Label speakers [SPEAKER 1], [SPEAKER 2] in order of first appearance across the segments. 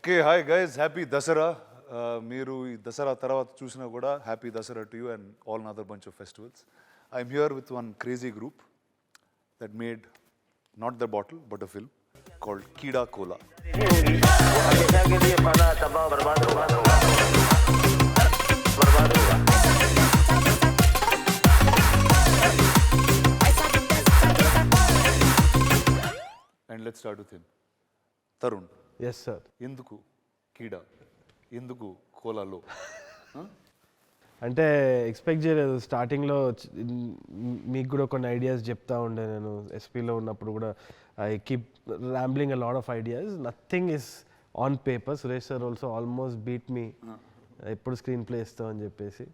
[SPEAKER 1] Okay hi guys, happy Dasara. మీరు ఈ దసరా తర్వాత చూసినా కూడా happy Dasara to you and all another bunch of festivals. I'm here with one crazy group that made not the bottle but a film called Keedaa Cola. And let's start with him. Tarun.
[SPEAKER 2] Yes sir.
[SPEAKER 1] Enduku Keedaa, enduku Cola lo?
[SPEAKER 2] అంటే expect చేయలేదు. స్టార్టింగ్లో మీకు కూడా కొన్ని ideas చెప్తా ఉండే. నేను ఎస్పీలో ఉన్నప్పుడు కూడా I keep rambling a lot of ideas. Nothing is on paper. Suresh sir also almost beat me, ఎప్పుడు స్క్రీన్ ప్లే ఇస్తావు అని చెప్పేసి.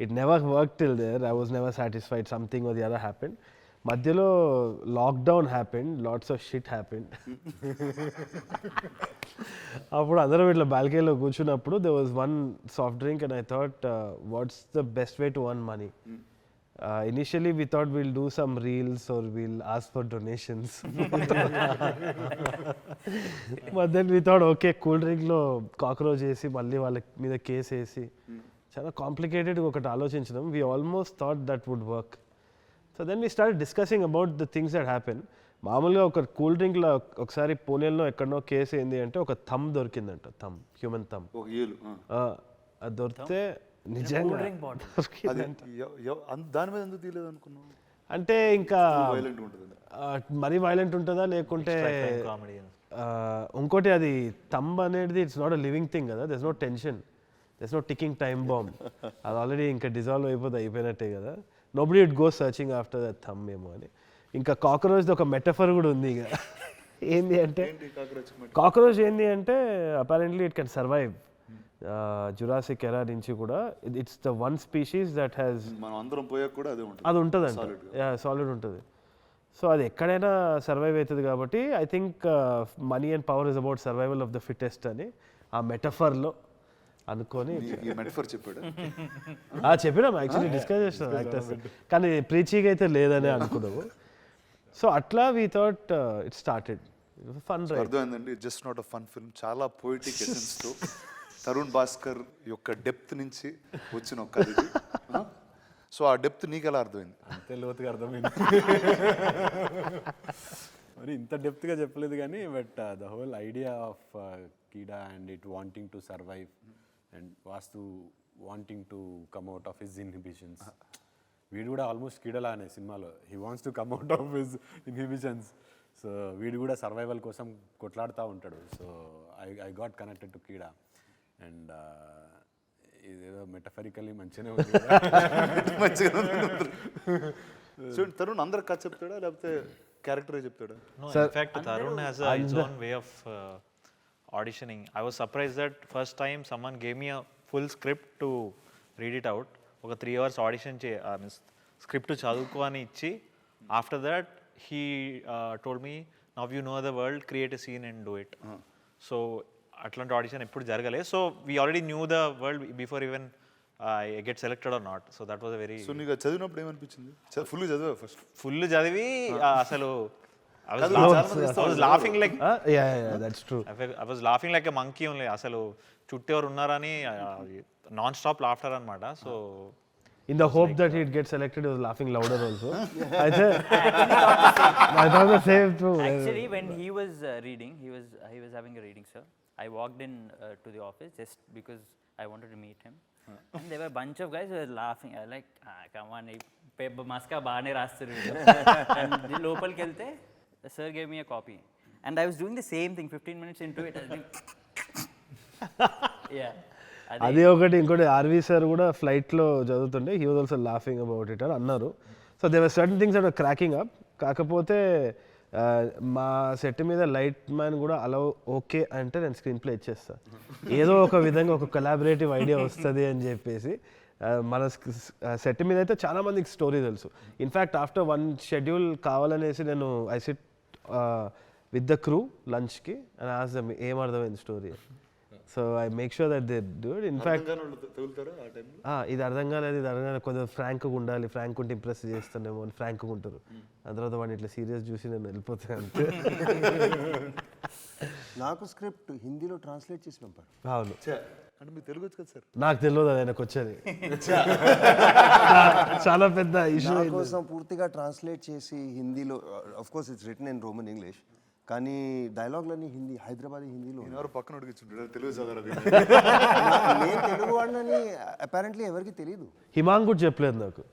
[SPEAKER 2] It never work till there. I was never satisfied. Something or the other happened. మధ్యలో lockdown happened, lots of shit happened. అప్పుడు అందరం ఇట్లా బాల్కనీలో కూర్చున్నప్పుడు they was one soft drink and I thought what's the best way to earn money. Initially we thought will do some reels or will ask for donations. But then we thought okay, cool డ్రింక్లో cockroach వేసి మళ్ళీ వాళ్ళ మీద case వేసి చాలా కాంప్లికేటెడ్గా ఒకటి ఆలోచించడం. We almost thought that would work. So then we start discussing about the things that happen. మామూలుగా ఒక కూల్ డ్రింక్లో ఒకసారి పూణేలో ఎక్కడనో కేసు ఏంది అంటే ఒక థమ్ దొరికిందంట. Thumb, human thumb. అది దొరికితే నిజంగా
[SPEAKER 1] దాని మీద ఎందుకు తీయలేదు అనుకున్నావు?
[SPEAKER 2] అంటే ఇంకా మరీ వైలెంట్ ఉంటుందా లేకుంటే ఇంకోటి అది థమ్ అనేది it's not a living thing కదా. There's no tension, there's no ticking time bomb. అది ఆల్రెడీ ఇంకా డిజాల్వ్ అయిపోయినట్టే కదా. Nobody it go searching after that thumb ఏమో అని. ఇంకా కాక్రోచ్ది ఒక మెటఫర్ కూడా ఉంది. ఇక ఏంది అంటే కాక్రోచ్ ఏంది అంటే apparently it can survive Jurassic ఎరా నుంచి కూడా. It's the one species that has అది ఉంటుందంట. సాలిడ్ ఉంటుంది. సో అది ఎక్కడైనా సర్వైవ్ అవుతుంది కాబట్టి I think money and power is about survival of the fittest అని ఆ మెటఫర్లో అనుకొని చెప్పినాం. యాక్చువల్లీ డిస్కస్ చేసినాం యాక్టర్స్, కానీ ప్రీచీగా అయితే లేదని అనుకున్నాము. సో అట్లా we thought it started fun.
[SPEAKER 1] అర్థమైందండి, just not a fun film. చాలా పోయిటిక్ ఎసెన్స్ తో తరుణ్ భాస్కర్ యొక్క డెప్త్ నుంచి వచ్చిన ఒక కథ. సో ఆ డెప్త్ నీకు ఎలా అర్థమైంది?
[SPEAKER 3] అంతే లోతుగా అర్థమైంది. మరి ఇంత డెప్త్గా చెప్పలేదు కానీ, but the whole idea of keeda and it wanting to survive and వాస్తు wanting to come out of his inhibitions. వీడు కూడా ఆల్మోస్ట్ కీడలానే సినిమాలో. He wants to come out of his inhibitions. So వీడు కూడా సర్వైవల్ కోసం కొట్లాడుతూ ఉంటాడు. So I got connected to keeda. And ఇదేదో మెటఫరికల్లీ మంచిగానే ఉంది.
[SPEAKER 1] చూడండి, తరుణ్ అందరికి కథ చెప్తాడా లేకపోతే క్యారెక్టరే చెప్తాడా?
[SPEAKER 4] In fact, Tarun has his own way of auditioning. I was surprised that first time someone gave me a full script to read it out. ఒక 3 hours audition స్క్రిప్ట్ చదువుకో అని ఇచ్చి, after that he told me, now you know the world, create a scene and do it. So అట్లాంటి audition ఎప్పుడు జరగలేదు. So we already knew the world before even I get selected or not. So that was a very.
[SPEAKER 1] So నీకు చదివినప్పుడు ఏమనిపించింది? Full చదివా? First
[SPEAKER 4] full చదివి అసలు I was laughing like
[SPEAKER 2] that's true.
[SPEAKER 4] I was laughing like a monkey only. అసలు చుట్టూ ఎవరు ఉన్నారని నాన్ స్టాప్ లాఫ్టర్ అన్నమాట. So
[SPEAKER 2] in the hope that he'd get selected, he was laughing louder also. I thought the same too.
[SPEAKER 5] Actually, when he was reading, he was having a reading, sir. I walked in to the office just because I wanted to meet him. And there were a bunch of guys who were laughing. I was like, come on, paper maska baane rastaru. And the local kelte, the sir gave me a copy. And I was doing the same thing 15 minutes into it. I was like, yeah.
[SPEAKER 2] అది ఒకటి. ఇంకోటి RV sir కూడా ఫ్లైట్లో చదువుతుండే, he was also laughing about it అని అన్నారు. So they were certain things that were cracking up. కాకపోతే మా సెట్ మీద లైట్ మ్యాన్ కూడా అలా ఓకే అంటే నేను స్క్రీన్ ప్లే ఇచ్చేస్తాను. ఏదో ఒక విధంగా ఒక కొలాబరేటివ్ ఐడియా వస్తుంది అని చెప్పేసి. మన సెట్ మీద అయితే చాలా మందికి స్టోరీ తెలుసు. ఇన్ఫ్యాక్ట్ ఆఫ్టర్ 1 షెడ్యూల్ కావాలనేసి నేను I SIT with the crew లంచ్కి అండ్ ఆస్క్ దెమ్ ఏం అర్థమైంది story. So I make sure that they do it. In fact ఇది అర్థం కాలేదు, ఇది అర్థం కాలేదు, కొంచెం ఫ్రాంక్గా ఉండాలి, ఫ్రాంక్ ఉంటే ఇంప్రెస్ చేస్తానేమో అని ఫ్రాంక్గా ఉంటారు. ఆ తర్వాత వాడిని ఇట్లా సీరియస్ చూసి నేను వెళ్ళిపోతాను అంతే.
[SPEAKER 6] నాకు స్క్రిప్ట్ హిందీలో ట్రాన్స్లేట్ చేసి పంపారు.
[SPEAKER 2] అవును,
[SPEAKER 1] అంటే మీకు తెలుగు వచ్చు కదా సార్?
[SPEAKER 2] నాకు తెలియదు అది ఆయనకు వచ్చేది. చాలా పెద్ద ఇష్యూ.
[SPEAKER 6] నా కోసం పూర్తిగా ట్రాన్స్లేట్ చేసి హిందీలో, of course it's return in Roman English, కానీ డైలాగ్లన్నీ హిందీ, హైదరాబాదీ హిందీలో.
[SPEAKER 1] ఎవరు పక్కన అడిగించుంటారు తెలుగు చదవరు.
[SPEAKER 6] నేను తెలుగు వాడినని అపారెంట్లీ ఎవరికి తెలియదు.
[SPEAKER 2] హిమాంగ్ కూడా చెప్పలేదు నాకు.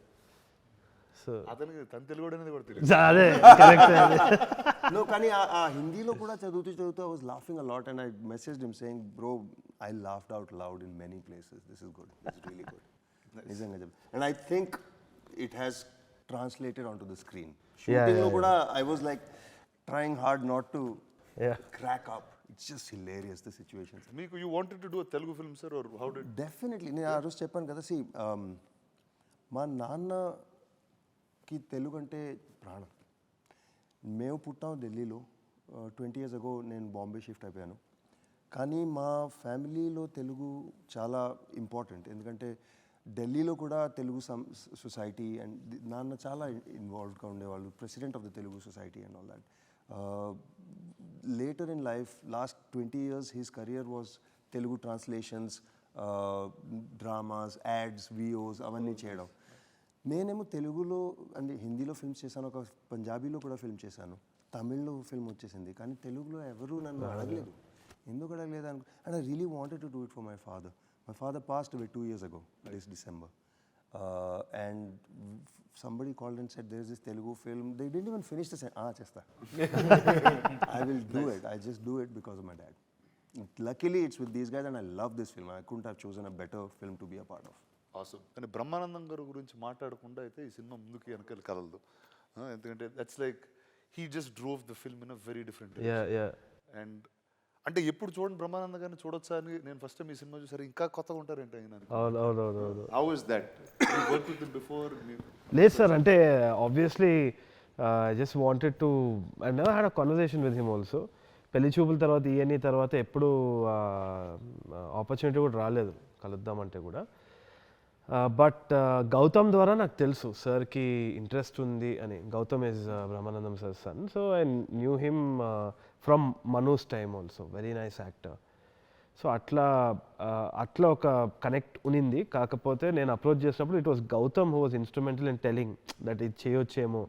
[SPEAKER 2] సో
[SPEAKER 1] అతనికి తన తెలుగు అనేది కూడా తెలియదు.
[SPEAKER 2] అదే కరెక్ట్.
[SPEAKER 6] No, కానీ ఆ హిందీలో కూడా చదువుతూ I was laughing a lot and I messaged him saying, bro, I laughed out loud in many places. This is good. This is really good. నిజంగా చెప్పు. And I think it has translated onto the screen. Shooting లో కూడా I was like trying hard not to crack up. It's just hilarious, the situations.
[SPEAKER 1] మీకు you wanted to do a Telugu film, sir, or how did?
[SPEAKER 6] Definitely. నేను ఆ రోజు చెప్పాను కదా, see, మా నాన్నకి తెలుగు అంటే ప్రాణం. మేము పుట్టాం ఢిల్లీలో, 20 years ago నేను బాంబే షిఫ్ట్ అయిపోయాను. కానీ మా ఫ్యామిలీలో తెలుగు చాలా ఇంపార్టెంట్, ఎందుకంటే ఢిల్లీలో కూడా తెలుగు సొసైటీ అండ్ నాన్న చాలా ఇన్వాల్వ్డ్గా ఉండేవాళ్ళు, president of the Telugu society and all that. Later in life, last 20 years his career was Telugu translations, dramas, ads, VOs అవన్నీ చేయడం. నేనేమో తెలుగులో అంటే హిందీలో ఫిల్మ్స్ చేశాను, ఒక పంజాబీలో కూడా ఫిల్మ్ చేశాను, తమిళ్లో ఫిల్మ్ వచ్చేసింది, కానీ తెలుగులో ఎవరు నన్ను అడగలేదు. ఎందుకు అడగలేదు అనుకో. And I really wanted to do it for my father. My father passed away 2 years ago, this December. And somebody called and said, there is this Telugu film. They didn't even finish the sentence. Chesta. I will do it. I just do it because of my dad. Luckily, it's with these guys and I love this film. I couldn't have chosen a better film to be a part of.
[SPEAKER 1] Awesome. కానీ బ్రహ్మానందం గారి గురించి మాట్లాడకుండా అయితే ఈ cinema ముందుకు వెనకాల కదలదు. ఎందుకంటే that's like he just drove the film in a very different. And అంటే ఎప్పుడు చూడండి బ్రహ్మానందం గారిని చూడొచ్చా అని నేను ఫస్ట్ టైం ఈ సినిమా చూసారు, ఇంకా కొత్తగా ఉంటారేంటి ఆయన. How is that? You work with him before?
[SPEAKER 2] లేదు సార్, అంటే obviously I just wanted to, I never had a conversation with him also. పెళ్లి చూపుల తర్వాత ఈఎన్ఈ తర్వాత ఎప్పుడు ఆపర్చునిటీ కూడా రాలేదు కలుద్దామంటే కూడా. బట్ గౌతమ్ ద్వారా నాకు తెలుసు సార్కి ఇంట్రెస్ట్ ఉంది అని. Gautam is Brahmanandam sir son, so I knew him from Manu's time also, very nice actor. So అట్లా ఒక కనెక్ట్ ఉనింది. కాకపోతే నేను అప్రోచ్ చేసినప్పుడు it was Gautam who was instrumental in telling that ఇది చేయొచ్చేమో,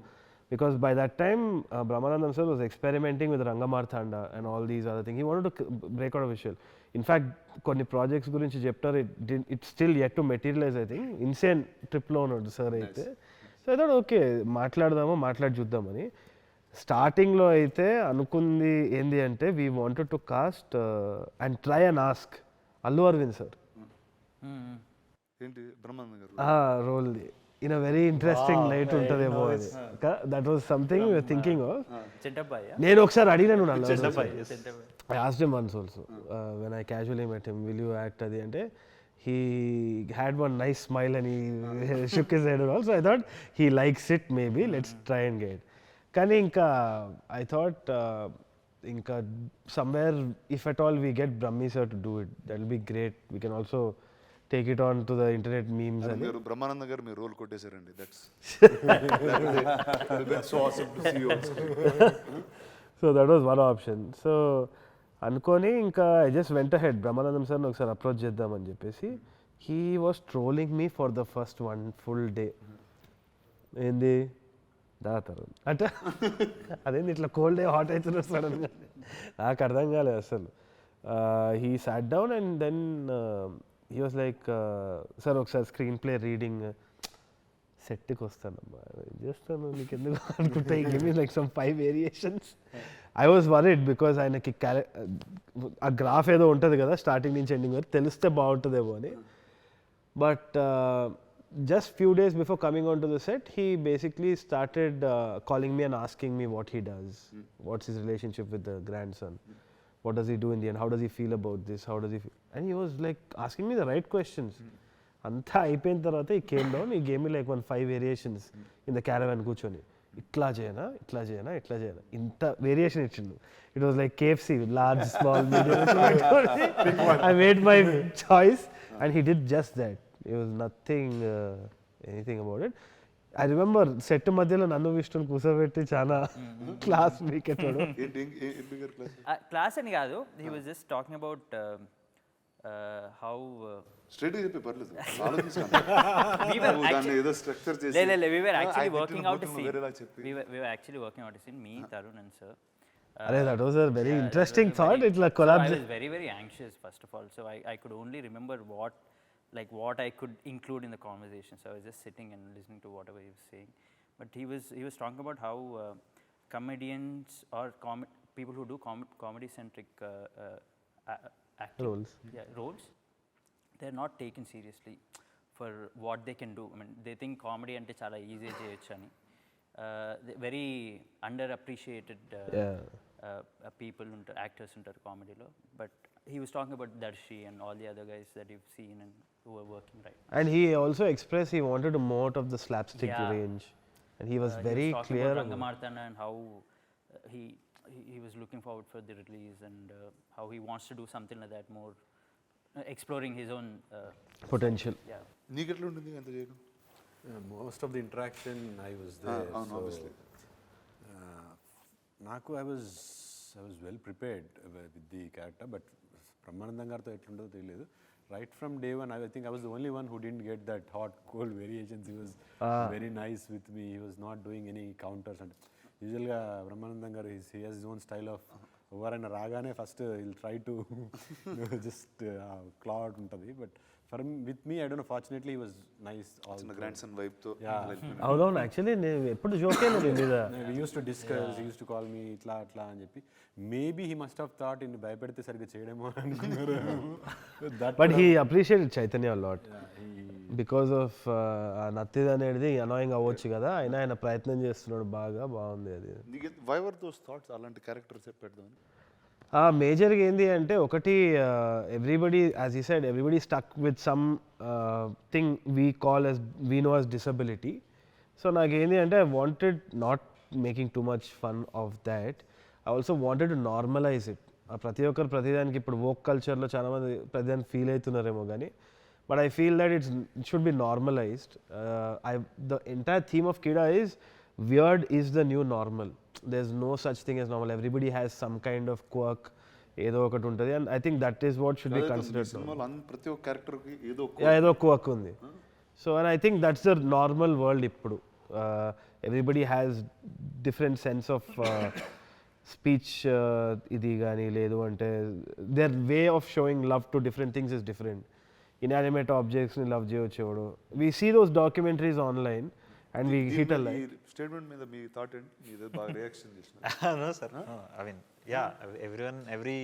[SPEAKER 2] because by that time Brahmanandam sir was experimenting with Rangamarthanda and all these other things. He wanted to break out of visual. In fact, కొన్ని projects గురించి చెప్తారు, it still yet to materialize. I think insane ట్రిప్లో ఉన్నాడు sir అయితే. So I thought okay మాట్లాడి చూద్దామని. స్టార్టింగ్లో అయితే అనుకుంది ఏంది అంటే we wanted to cast and try and ask Allu Aravind sir
[SPEAKER 1] ఏంటి బ్రహ్మానందం గారు
[SPEAKER 2] రోల్ది in a very interesting light ఉంటదేమో అది. That was something we were thinking of. నేను ఒకసారి అడిగాను I asked him once also, when I casually met him, will you act adi ante he had one nice smile and he shook his head and all. So I thought he likes it, maybe let's try and get. Kani inka I thought inka somewhere if at all we get Brahmi sir to do it, that will be great. We can also take it on to the internet memes.
[SPEAKER 1] And Brahmanandam garu me role kottesarandi. That's so awesome to see you on screen.
[SPEAKER 2] So that was one option. So అనుకొని ఇంకా I just వెంట head Brahmanandam సార్ని ఒకసారి approach చేద్దామని చెప్పేసి. He was trolling me for the first 1 full day. ఏంది తరుణ్ అంటే అదేంది ఇట్లా కోల్డ్ డే హాట్ అవుతున్నారు సడన్గా, నాకు అర్థం కాలేదు అసలు. He sat down and then he was like sir ఒకసారి స్క్రీన్ ప్లే రీడింగ్ సెట్కి వస్తానమ్మా చేస్తాను నీకు ఎందుకు అనుకుంటా, give me like some 5 variations. ఐ వాజ్ వరీడ్ బికాజ్ ఆయనకి ఆ గ్రాఫ్ ఏదో ఉంటుంది కదా స్టార్టింగ్ నుంచి ఎండింగ్ వరకు, తెలిస్తే బాగుంటుందేమో అని. But just few days before coming onto the set, he basically started calling me and asking me what he does, what's his relationship with the grandson, what does he do in the end, how does he feel about this, how does he feel, and he was like asking me the right questions. అంతా అయిపోయిన తర్వాత ఈ came down, ఈ game like 5 variations in the caravan కూర్చొని ఇట్లా చేయనా ఇట్లా చేయనా ఇట్లా చేయనా ఇంత వేరియేషన్ ఇచ్చిండు. It was like KFC, large small medium. I made my choice and he did just that. It was nothing, anything about it. I remember set మధ్యలో నన్ను విష్ణుని కూర్చోబెట్టి చాలా క్లాస్ వీకెట్టాడు.
[SPEAKER 5] క్లాస్ అని కాదు, he was just talking about how
[SPEAKER 1] స్ట్రైట్గా చెప్పి పర్లేదు
[SPEAKER 5] we were actually working out a scene. We were actually working out a scene, me, Tarun and sir.
[SPEAKER 2] అరే that was a very interesting thought. ఇట్లా
[SPEAKER 5] So
[SPEAKER 2] collab
[SPEAKER 5] I was very anxious first of all, so I could only remember what I could include in the conversation. So I was just sitting and listening to whatever he was saying. But he was talking about how comedians or people who do comedy centric acting,
[SPEAKER 2] Roles.
[SPEAKER 5] roles, they're not taken seriously for what they can do. I mean, they think comedy ante chala easy cheyochu ani. Very underappreciated people actors untaru comedy lo. But he was talking about Darshi and all the other guys that you've seen and who are working right.
[SPEAKER 2] And he also expressed he wanted to more out of the slapstick
[SPEAKER 5] Yeah.
[SPEAKER 2] range, and he was very
[SPEAKER 5] he was talking
[SPEAKER 2] clear
[SPEAKER 5] about
[SPEAKER 2] about
[SPEAKER 5] Rangamarthana and how he was looking forward for the release and how he wants to do something like that more, exploring his own
[SPEAKER 2] potential.
[SPEAKER 5] yeah.
[SPEAKER 1] నీకెట్లా ఉంటుంది అంత చేయడం?
[SPEAKER 3] Most of the interaction I was there.
[SPEAKER 1] అవును, obviously.
[SPEAKER 3] నాకు I was well prepared with the character, but Brahmanandam గారితో ఎట్లుంటుందో తెలియదు. Right from day one, I think I was the only one who didn't get that hot cold variations. He was very nice with me. He was not doing any counters. And usually Brahmanandam garu, he has his own style of ఎవరైనా రాగానే first will try to just క్లాట్ ఉంటుంది. But for with me I don't know, fortunately he was nice all
[SPEAKER 1] grand son vibe తో.
[SPEAKER 2] అవునవును, actually నేను ఎప్పుడు జోకే నీ మీద.
[SPEAKER 3] We use to discuss, he use to call me ఇట్లా అట్లా అని చెప్పి. Maybe he must have thought ఇన్ని భయపెడితే సరిగ్గా చేయడేమో అనుకున్నారు.
[SPEAKER 2] But he appreciated Chaitanya lot because of నత్తిది అనేది అనాయింగ్ అవ్వచ్చు కదా, అయినా ఆయన ప్రయత్నం చేస్తున్నాడు, బాగుంది అది.
[SPEAKER 1] వై వర్ దోస్ థాట్స్ అలాంటి క్యారెక్టర్స్ పెడదాం?
[SPEAKER 2] మేజర్గా ఏంటి అంటే ఒకటి, ఎవ్రీబడి యాజ్ ఈ side everybody stuck with some thing we know as disability. So నాకేంటి అంటే I wanted not making too much fun of that, I also wanted to normalise it. ప్రతి ఒక్కరు ప్రతిదానికి ఇప్పుడు వోక్ కల్చర్లో చాలామంది ప్రతిదానికి ఫీల్ అవుతున్నారేమో కానీ, but I feel that it should be normalized. The entire theme of Keedaa is weird is the new normal. There's no such thing as normal. Everybody has some kind of quirk, ఏదో ఒకటి ఉంటుంది, and I think that is what should be considered.
[SPEAKER 1] ప్రతి ఒక్క character కి
[SPEAKER 2] ఏదో quirk ఉంది. So and I think that's the normal world ఇప్పుడు. Everybody has different sense of speech, ఇది కానీ లేదు అంటే their way of showing love to different things is different. Inanimate objects ni love cheyochu. We see those documentaries online and we hit a line.
[SPEAKER 1] Statement మీద మీ thought ఏంటి? మీదే బాగా reaction చేసిన.
[SPEAKER 4] No sir, no, I mean every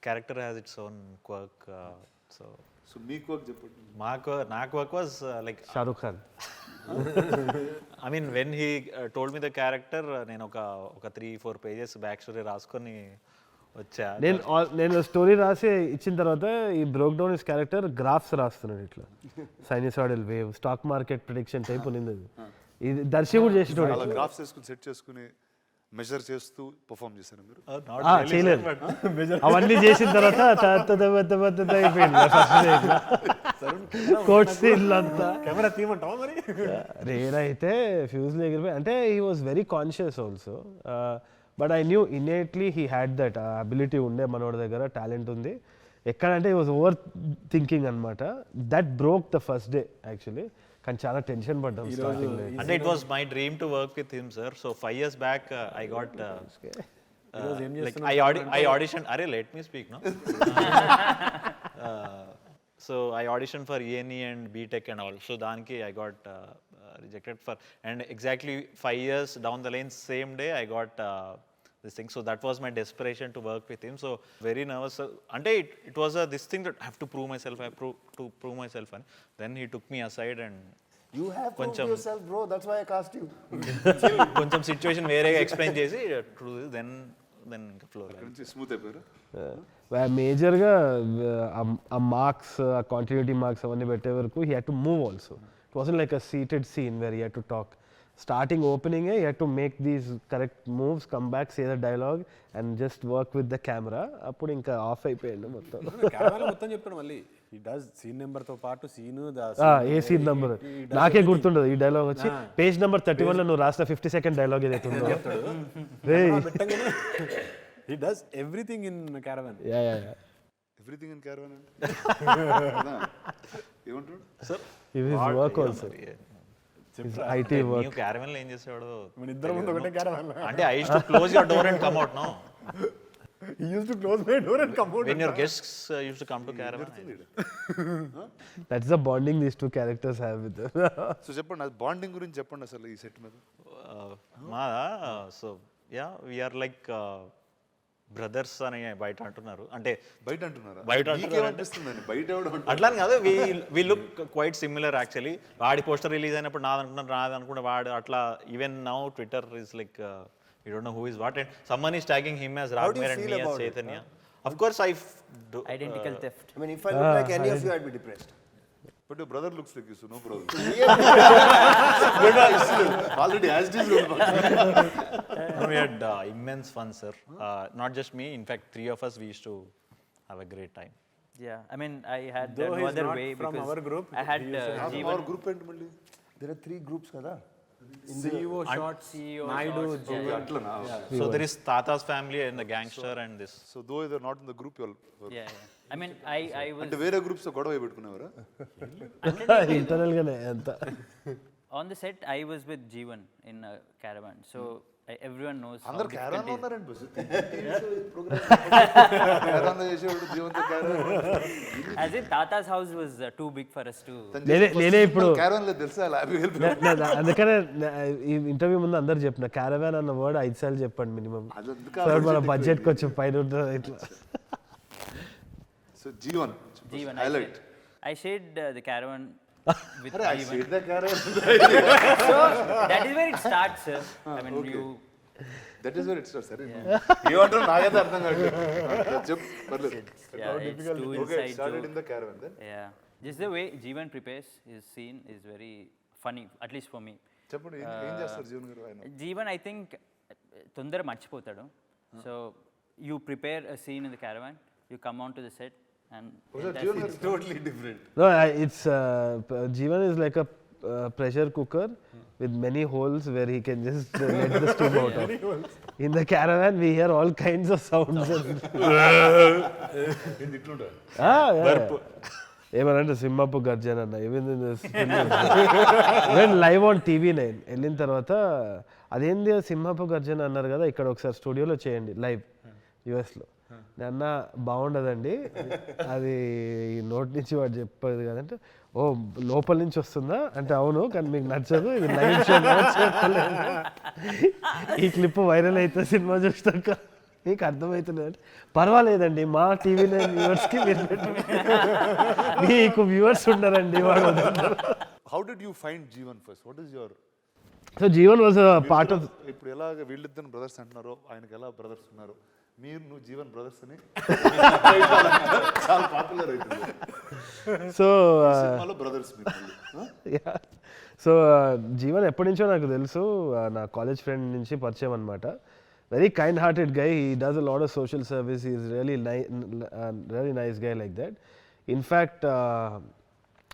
[SPEAKER 4] character has its own quirk, so
[SPEAKER 1] me quirk చెప్పండి.
[SPEAKER 4] నా quirk was like
[SPEAKER 2] Shah Rukh Khan.
[SPEAKER 4] I mean when he told me the character, నేను ఒక 3-4 pages back story రాసుకొని వచ్చా.
[SPEAKER 2] నేను story రాసి ఇచ్చిన తర్వాత ఈ broke down his character graphs రాస్తున్నాడు, ఇట్లా sinusoidal wave, stock market prediction type ఉంది. ఇది దర్శి కూడా చేసేటోడు.
[SPEAKER 1] అలా గ్రాఫ్స్ చేసుకుని సెట్ చేసుకుని మెజర్ చేస్తూ పర్ఫామ్ చేశారు మీరు?
[SPEAKER 2] చేయలేదు, అవన్నీ చేసిన తర్వాత అయిపోయింది కోట్ సీన్లు అంతా.
[SPEAKER 3] కెమెరా తీయమంటావా మరి?
[SPEAKER 2] రేనైతే ఫ్యూజ్లు ఎగిరిపోయి, అంటే he was very conscious also. But I knew innately he had that ability ఉండే, మనోడి దగ్గర టాలెంట్ ఉంది. ఎక్కడంటే హీ వాజ్ ఓవర్ థింకింగ్ అనమాట. That broke the first day actually. కానీ చాలా టెన్షన్ పడ్డాం స్టార్టింగ్ లో.
[SPEAKER 4] అంటే it was my dream to work with him sir. So 5 years back I got like I auditioned. Arey, let me speak, no? So I auditioned for E&E and B.Tech and all. So daniki I got rejected for, and exactly 5 years down the lane, same day I got this thing. So that was my desperation to work with him. So very nervous. Ante it was this thing that I have to prove myself. I have to prove myself. And then he took me aside and
[SPEAKER 6] You have proved yourself, bro. That's why I cast you.
[SPEAKER 4] కొంచెం situation వేరేగా explain చేసి then flow
[SPEAKER 1] smooth అయిపోయారు.
[SPEAKER 2] మేజర్గా ఆ marks, ఆ continuity marks అవన్నీ పెట్టే వరకు he had to move also. It wasn't like a seated scene where he had to talk. starting opening you have to make these correct moves, come back, say the dialogue and just work with the camera. అప్పుడు ఇంకా of అయిపోయింది మొత్తం.
[SPEAKER 3] Caravan మొత్తం చెప్తాడు మళ్ళీ. He does scene number తో పాటు seen
[SPEAKER 2] a scene number నాకే గుర్తుండదు. ఈ డైలాగ్ వచ్చి పేజ్ నెంబర్ 31 లో నువ్వు రాసిన 50-second డైలాగ్ ఏదైతే ఉందో
[SPEAKER 3] he does everything in caravan.
[SPEAKER 1] Everything in caravan అంటే ఏమంటాడు sir?
[SPEAKER 2] It is work also. IT work.
[SPEAKER 4] New caravan లో ఏం చేసేవాడు?
[SPEAKER 3] మన ఇద్దరం ముందు ఒకటే క్యారవాన్.
[SPEAKER 4] అంటే I used to close your door and come out. No,
[SPEAKER 3] he used to close my door and come out
[SPEAKER 4] when your guests used to come to caravan.
[SPEAKER 2] That's the bonding these two characters have with them.
[SPEAKER 1] So చెప్పండి, అది bonding గురించి చెప్పండి అసలు ఈ set మీద.
[SPEAKER 4] మా so ya we're like brothers అని బయట అంటున్నారు. అంటే
[SPEAKER 1] బయట అంటున్నారా?
[SPEAKER 4] బయట
[SPEAKER 1] అనిపిస్తుందండి బయట
[SPEAKER 4] అట్లా కాదు. We look quite similar actually. వాడి పోస్టర్ రిలీజ్ అయినప్పుడు నాది అనుకుంటే వాడు అట్లా. Even now Twitter is like you don't know who is what, and someone is tagging him as Raghuram and me as Chaitanya. Of course I
[SPEAKER 5] identical theft.
[SPEAKER 6] I mean, if I look like any of you, I'd be depressed.
[SPEAKER 1] But your brother looks like you, so no problem. Already as this one.
[SPEAKER 4] We had immense fun, sir. Not just me, in fact 3 of us we used to have a great time.
[SPEAKER 5] Yeah, I mean I had
[SPEAKER 3] Though
[SPEAKER 5] no
[SPEAKER 3] he's
[SPEAKER 5] other
[SPEAKER 3] not
[SPEAKER 5] way
[SPEAKER 3] from
[SPEAKER 5] because
[SPEAKER 3] our group,
[SPEAKER 5] I had
[SPEAKER 1] Jeevan. Our group and malli
[SPEAKER 6] There are 3 groups kada.
[SPEAKER 3] CEO shots,
[SPEAKER 5] CEO
[SPEAKER 3] Mayur, Jeevan.
[SPEAKER 1] atlana.
[SPEAKER 4] So there is Tata's family and the gangster and this.
[SPEAKER 1] So though they are not in the group, you all
[SPEAKER 5] yeah. I mean I was
[SPEAKER 1] అంటే వేరే groups తో గొడవ పెట్టుకునేవారా?
[SPEAKER 2] Internal గానే అంత.
[SPEAKER 5] on the set. I was with Jeevan in a caravan, so everyone knows how
[SPEAKER 1] అందరూ
[SPEAKER 5] difficult
[SPEAKER 1] caravan
[SPEAKER 5] it is.
[SPEAKER 1] ఉన్నారండి bus. Programme caravan చేసేవాడు జీవన్ తో caravan.
[SPEAKER 5] As in Tata's house was too big for us to.
[SPEAKER 2] నేనే ఇప్పుడు
[SPEAKER 1] caravan లో తెలుసా happy help.
[SPEAKER 2] అందుకనే ఈ ఇంటర్వ్యూ ముందు అందరు చెప్పిన క్యారవాన్ అన్న వర్డ్ 5 సార్లు చెప్పండి మినిమం. సార్ మన బడ్జెట్ కొంచెం పైన ఉంటుంది ఇట్లా.
[SPEAKER 1] So Jeevan highlight.
[SPEAKER 5] I shared the caravan with
[SPEAKER 1] I
[SPEAKER 5] Jeevan.
[SPEAKER 1] said the caravan.
[SPEAKER 5] So that is where it starts, sir. I mean you.
[SPEAKER 1] That is where it starts, సరే. ఏమంటారు నాకైతే అర్థం కాదు. చెప్పు పర్లేదు.
[SPEAKER 5] Yeah, it's too
[SPEAKER 1] Okay,
[SPEAKER 5] inside
[SPEAKER 1] started
[SPEAKER 5] joke.
[SPEAKER 1] in the caravan then.
[SPEAKER 5] Yeah, just the way Jeevan prepares his scene is very funny, at least for me.
[SPEAKER 1] చెప్పండి ఏం చేస్తారు జీవన్ గారు ఆయన?
[SPEAKER 5] Jeevan, I think తొందర మర్చిపోతాడు. So you prepare a scene in the caravan, you come on to the set and
[SPEAKER 1] Jeevan గారు totally different.
[SPEAKER 2] No, it's Jeevan is like a pressure cooker with many holes where he can just let the steam out of. In the caravan we hear all kinds of sounds.
[SPEAKER 1] ఇది ఇట్లుంటా.
[SPEAKER 2] ఏమనంటే సింహపు గర్జన అన్న even live on TV9 వెళ్ళిన తర్వాత అదేంది సింహపు గర్జన అన్నారు కదా, ఇక్కడ ఒకసారి స్టూడియోలో చేయండి లైవ్ యుఎస్లో. అన్న బాగుండదండి అది నోటి నుంచి వాడు చెప్పేది కదంటే, ఓ లోపల నుంచి వస్తుందా అంటే అవును కానీ మీకు నచ్చదు ఇది లైవ్ షో. ఈ క్లిప్ వైరల్ అయితే సినిమా చూస్తాక మీకు అర్థమవుతుంది అంటే పర్వాలేదండి మా TV9 వ్యూవర్స్కి మీరు మీకు వ్యూవర్స్ ఉండరండి వాడు.
[SPEAKER 1] How did you find Jeevan first? What is your?
[SPEAKER 2] So Jeevan was part of.
[SPEAKER 1] ఇప్పుడు ఎలా వీళ్ళిద్దరు బ్రదర్స్ అంటున్నారో ఆయనకి ఎలా బ్రదర్స్ ఉన్నారు, మీరు నువ్వు జీవన్ బ్రదర్స్ అని చాలా పాపులర్ అవుతుంది.
[SPEAKER 2] సో
[SPEAKER 1] సినిమాలో బ్రదర్స్ మీరు.
[SPEAKER 2] సో జీవన్ ఎప్పటి నుంచో నాకు తెలుసు, నా కాలేజ్ ఫ్రెండ్ నుంచి పరిచయం అనమాట. Very kind hearted guy, he does a lot of social service, he is really nice guy like that. In fact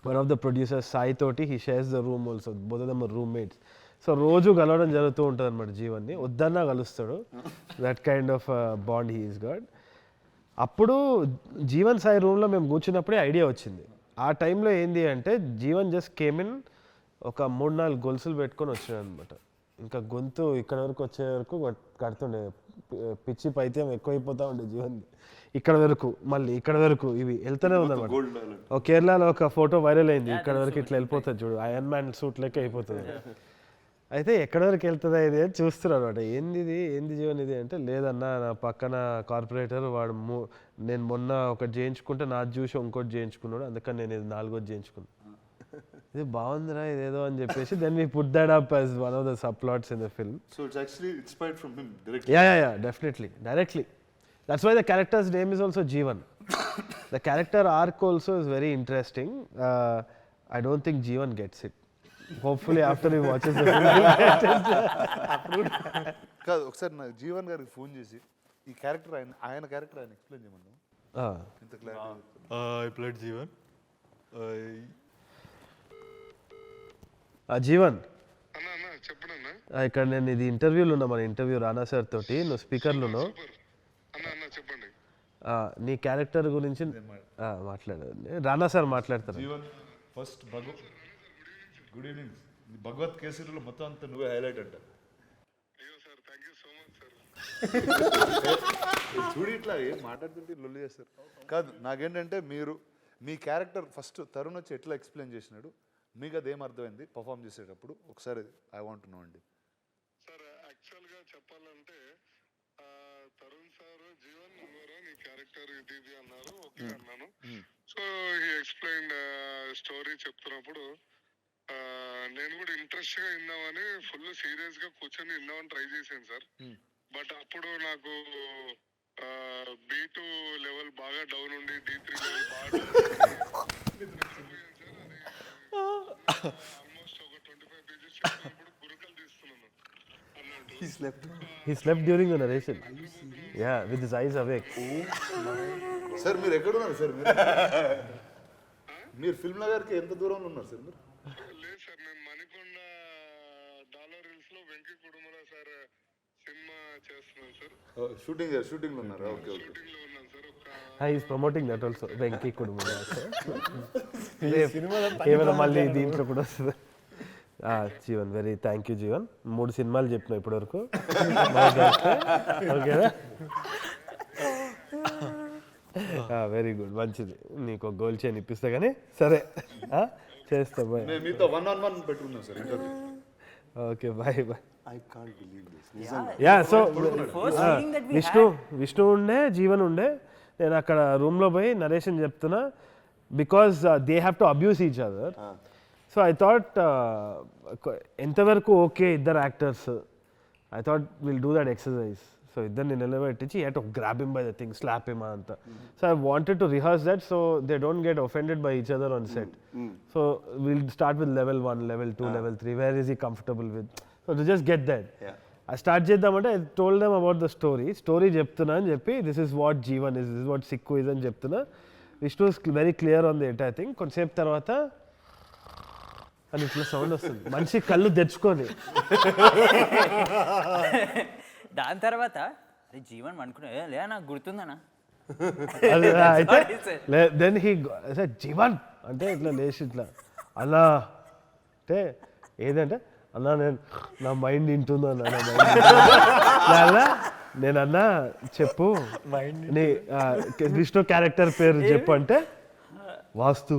[SPEAKER 2] one of the producers Sai తోటి he shares the room also, both of them are roommates. So రోజు కలవడం జరుగుతూ ఉంటుంది అనమాట జీవన్ని, వద్దన్నా కలుస్తాడు. That kind of bond he is god. అప్పుడు జీవన్ సాయి రూమ్లో మేము కూర్చున్నప్పుడే ఐడియా వచ్చింది. ఆ టైంలో ఏంది అంటే జీవన్ జస్ట్ కేమ్ ఇన్, ఒక 3-4 గొలుసులు పెట్టుకొని వచ్చినాడు అనమాట. ఇంకా గొంతు ఇక్కడ వరకు వచ్చే వరకు కడుతుండే, పిచ్చి పైత్యం ఎక్కువైపోతూ ఉండే జీవన్. ఇక్కడ వరకు మళ్ళీ ఇక్కడ వరకు ఇవి వెళ్తూనే ఉందన్నమాట. కేరళలో ఒక ఫోటో వైరల్ అయింది, ఇక్కడ వరకు ఇట్లా వెళ్ళిపోతుంది చూడు, ఐరన్ మ్యాన్ సూట్ లెక్క అయిపోతుంది. అయితే ఎక్కడి వరకు వెళ్తుందా ఇది అని చూస్తున్నారు అనమాట. ఏంది జీవన్ ఇది అంటే, లేదన్నా నా పక్కన కార్పొరేటర్ వాడు నేను మొన్న ఒకటి చేయించుకుంటే నాది చూసి ఇంకోటి చేయించుకున్నాడు, అందుకని నేను ఇది 4వ చేయించుకున్నాను. ఇది బాగుందిరా ఇదేదో అని చెప్పేసి then we put that up as one of the subplots in the film.
[SPEAKER 1] So it's actually inspired from him directly.
[SPEAKER 2] Yeah, definitely, directly. That's why the character's name is also Jeevan. The character arc also is very interesting. I don't think Jeevan gets it. Hopefully after you watches
[SPEAKER 1] కాదు ఒకసారి నాకు జీవన్ గారికి phone చేసి ఈ character ఆయన character ఆయన explain చేయమన్నాం ఇంత clarity.
[SPEAKER 4] I played Jeevan.
[SPEAKER 2] Jeevan
[SPEAKER 7] అన్నా అన్నా చెప్పడన్నా
[SPEAKER 2] ఇక్కడ నేను ఇది ఇంటర్వ్యూలో ఉన్నా, మన ఇంటర్వ్యూ రానా సార్ తోటి, నువ్వు స్పీకర్లో ఉన్నావు.
[SPEAKER 7] అన్నా అన్నా చెప్పండి.
[SPEAKER 2] నీ క్యారెక్టర్ గురించి మాట్లాడండి, రానా సార్ మాట్లాడతారు.
[SPEAKER 1] Jeevan first good evening. Bhagavanth కేసరిలో మొత్తం అంతా నువ్వే హైలైట్ అంట.
[SPEAKER 7] అయ్యో sir thank you so much sir.
[SPEAKER 1] చూడు ఇట్లా ఏం మాట్లాడుతుంటే లొల్లి చేస్తారు. కాదు నాకేంటంటే మీరు మీ క్యారెక్టర్ ఫస్ట్ తరుణ్ వచ్చి ఎట్లా ఎక్స్ప్లెయిన్ చేసినాడు, మీకు అదేం అర్థమైంది పర్ఫామ్ చేసేటప్పుడు ఒకసారి ఐ వాంట్ టు నో అండి.
[SPEAKER 7] సార్ యాక్చువల్గా చెప్పాలంటే తరుణ్ సార్ జీవన్ నువ్వరా నీ క్యారెక్టర్ ఇది అన్నారు. ఓకే అన్నాను. సో హీ ఎక్స్ప్లెయిన్ స్టోరీ చెప్తున్నప్పుడు నేను కూడా ఇంట్రెస్ట్ గా విందామని ఫుల్ సీరియస్ గా కూర్చొని విందామని ట్రై చేశాను సార్. బట్ అప్పుడు నాకు B2 లెవెల్ బాగా డౌన్ ఉండి D3 లెవెల్ బాగా ఆల్మోస్ట్ ఒక 25 pages ఇప్పుడు గురుకలు తీస్తున్నాను అన్నట్టు.
[SPEAKER 2] He slept during the narration. Yeah, with his eyes awake.
[SPEAKER 1] Sir మీరు ఎక్కడున్నారు సార్? మీరు ఫిల్మ్ నగర్కి ఎంత దూరంలో ఉన్నారు సార్? మీరు
[SPEAKER 7] లేదు సార్, నేను మణికొండ డాలర్ హిల్స్ లో వెంకీ కుటుంబరా సార్ సినిమా చేస్తున్నాను సార్.
[SPEAKER 1] షూటింగ్ లో ఉన్నారు. Okay okay.
[SPEAKER 7] షూటింగ్ లో ఉన్నాను సార్. ఒక
[SPEAKER 2] He is promoting that also. Venky కుటుంబం ఏమైనా మళ్ళీ దీంట్లో కూడా వస్తుంది. Jeevan very thank you Jeevan. 3 సినిమాలు చెప్పినా ఇప్పటివరకు. ఓకేనా? వెరీ గుడ్, మంచిది. నీకు ఒక గోల్ చైన్ ఇప్పిస్తా కానీ సరే చేస్తా. బాయ్.
[SPEAKER 1] నేను మీతో 1-on-1 పెట్టుకున్నాను sir interview.
[SPEAKER 2] Okay bye bye.
[SPEAKER 6] I can't believe this.
[SPEAKER 2] Yeah so
[SPEAKER 5] First meeting that we
[SPEAKER 2] Vishnu ఉండే, జీవన్ ఉండే. నేను అక్కడ రూమ్లో పోయి నరేషన్ చెప్తున్నా because they have to abuse each other. So I thought ఎంతవరకు ఓకే ఇద్దరు actors, I thought will do that exercise. So ఇద్దరిని నిలబెట్టించి you have to grab him by the thing, slap him అంతా. So I wanted to rehearse that so they don't get offended by each other on set. So will start with level 1, level 2, level 3. Where is he comfortable with? So to just get that. I start చేద్దామంటే I told them about the story చెప్తున్నా అని చెప్పి this is what Jeevan is, this is what Sikku is అని చెప్తున్నా. Vishnu is very clear on the entire thing. కొంతసేపు తర్వాత అని ఇట్లా సౌండ్ వస్తుంది, మనిషి కళ్ళు తెచ్చుకొని.
[SPEAKER 5] దాని తర్వాత జీవన్ అనుకున్నా లే నాకు గుర్తుందనా.
[SPEAKER 2] అయితే దెన్ హీ జీవన్ అంటే ఇట్లా లేచి ఇట్లా అలా అంటే ఏదంటే అన్నా నేను నా మైండ్ వింటుందో అన్నా, నేను అన్నా చెప్పు నీ విష్ణు క్యారెక్టర్ పేరు చెప్పు అంటే వాస్తు.